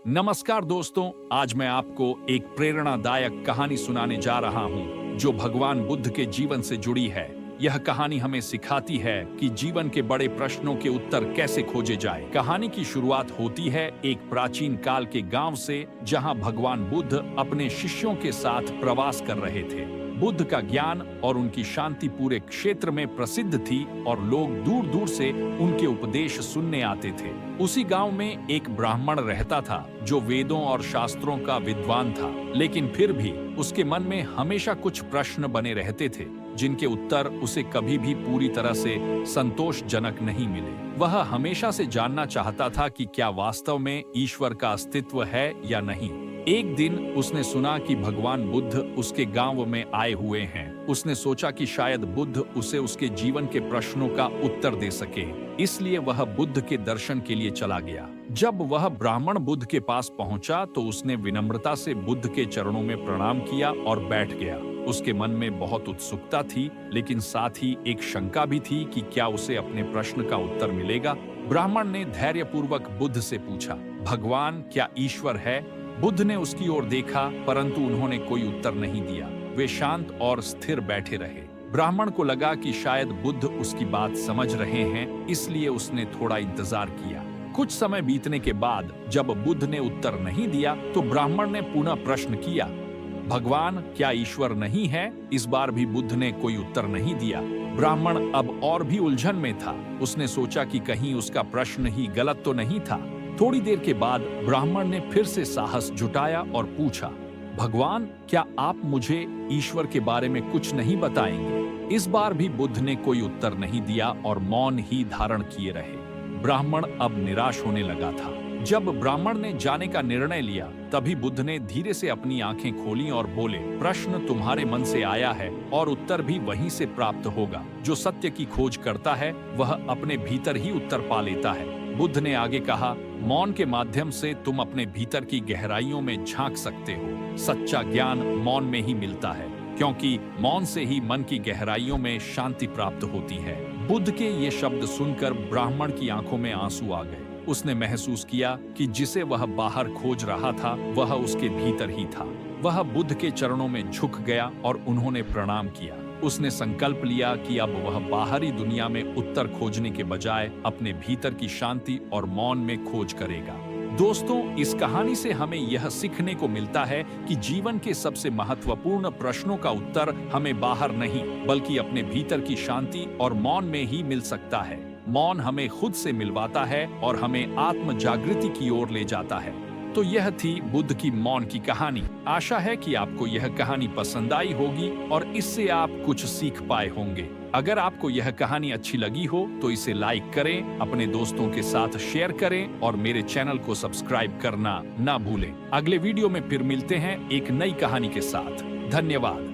नमस्कार दोस्तों, आज मैं आपको एक प्रेरणादायक कहानी सुनाने जा रहा हूं, जो भगवान बुद्ध के जीवन से जुड़ी है। यह कहानी हमें सिखाती है कि जीवन के बड़े प्रश्नों के उत्तर कैसे खोजे जाए। कहानी की शुरुआत होती है एक प्राचीन काल के गांव से, जहां भगवान बुद्ध अपने शिष्यों के साथ प्रवास कर रहे थे। बुद्ध का ज्ञान और उनकी शांति पूरे क्षेत्र में प्रसिद्ध थी और लोग दूर दूर से उनके उपदेश सुनने आते थे। उसी गांव में एक ब्राह्मण रहता था जो वेदों और शास्त्रों का विद्वान था, लेकिन फिर भी उसके मन में हमेशा कुछ प्रश्न बने रहते थे, जिनके उत्तर उसे कभी भी पूरी तरह से संतोषजनक नहीं मिले। वह हमेशा से जानना चाहता था कि क्या वास्तव में ईश्वर का अस्तित्व है या नहीं। एक दिन उसने सुना कि भगवान बुद्ध उसके गांव में आए हुए हैं। उसने सोचा कि शायद बुद्ध उसे उसके जीवन के प्रश्नों का उत्तर दे सके, इसलिए वह बुद्ध के दर्शन के लिए चला गया। जब वह ब्राह्मण बुद्ध के पास पहुंचा तो उसने विनम्रता से बुद्ध के चरणों में प्रणाम किया और बैठ गया। उसके मन में बहुत उत्सुकता थी, लेकिन साथ ही एक शंका भी थी कि क्या उसे अपने प्रश्न का उत्तर मिलेगा। ब्राह्मण ने धैर्यपूर्वक बुद्ध से पूछा, भगवान, क्या ईश्वर है? बुद्ध ने उसकी ओर देखा, परंतु उन्होंने कोई उत्तर नहीं दिया। वे शांत और स्थिर बैठे रहे। ब्राह्मण को लगा कि शायद बुद्ध उसकी बात समझ रहे हैं, इसलिए उसने थोड़ा इंतजार किया। कुछ समय बीतने के बाद जब बुद्ध ने उत्तर नहीं दिया तो ब्राह्मण ने पुनः प्रश्न किया, भगवान, क्या ईश्वर नहीं है? इस बार भी बुद्ध ने कोई उत्तर नहीं दिया। ब्राह्मण अब और भी उलझन में था। उसने सोचा कि कहीं उसका प्रश्न ही गलत तो नहीं था। थोड़ी देर के बाद ब्राह्मण ने फिर से साहस जुटाया और पूछा, भगवान, क्या आप मुझे ईश्वर के बारे में कुछ नहीं बताएंगे? इस बार भी बुद्ध ने कोई उत्तर नहीं दिया और मौन ही धारण किए रहे। ब्राह्मण अब निराश होने लगा था। जब ब्राह्मण ने जाने का निर्णय लिया, तभी बुद्ध ने धीरे से अपनी आंखें खोली और बोले, प्रश्न तुम्हारे मन से आया है और उत्तर भी वहीं से प्राप्त होगा। जो सत्य की खोज करता है वह अपने भीतर ही उत्तर पा लेता है। बुद्ध ने आगे कहा, मौन के माध्यम से तुम अपने भीतर की गहराइयों में झांक सकते हो। सच्चा ज्ञान मौन में ही मिलता है, क्योंकि मौन से ही मन की गहराइयों में शांति प्राप्त होती है। बुद्ध के ये शब्द सुनकर ब्राह्मण की आंखों में आंसू आ गए। उसने महसूस किया कि जिसे वह बाहर खोज रहा था वह उसके भीतर ही था। वह बुद्ध के चरणों में झुक गया और उन्होंने प्रणाम किया। उसने संकल्प लिया कि अब वह बाहरी दुनिया में उत्तर खोजने के बजाय अपने भीतर की शांति और मौन में खोज करेगा। दोस्तों, इस कहानी से हमें यह सीखने को मिलता है कि जीवन के सबसे महत्वपूर्ण प्रश्नों का उत्तर हमें बाहर नहीं, बल्कि अपने भीतर की शांति और मौन में ही मिल सकता है। मौन हमें खुद से मिलवाता है और हमें आत्म जागृति की ओर ले जाता है। तो यह थी बुद्ध की मौन की कहानी। आशा है कि आपको यह कहानी पसंद आई होगी और इससे आप कुछ सीख पाए होंगे। अगर आपको यह कहानी अच्छी लगी हो तो इसे लाइक करें, अपने दोस्तों के साथ शेयर करें और मेरे चैनल को सब्सक्राइब करना ना भूलें। अगले वीडियो में फिर मिलते हैं एक नई कहानी के साथ। धन्यवाद।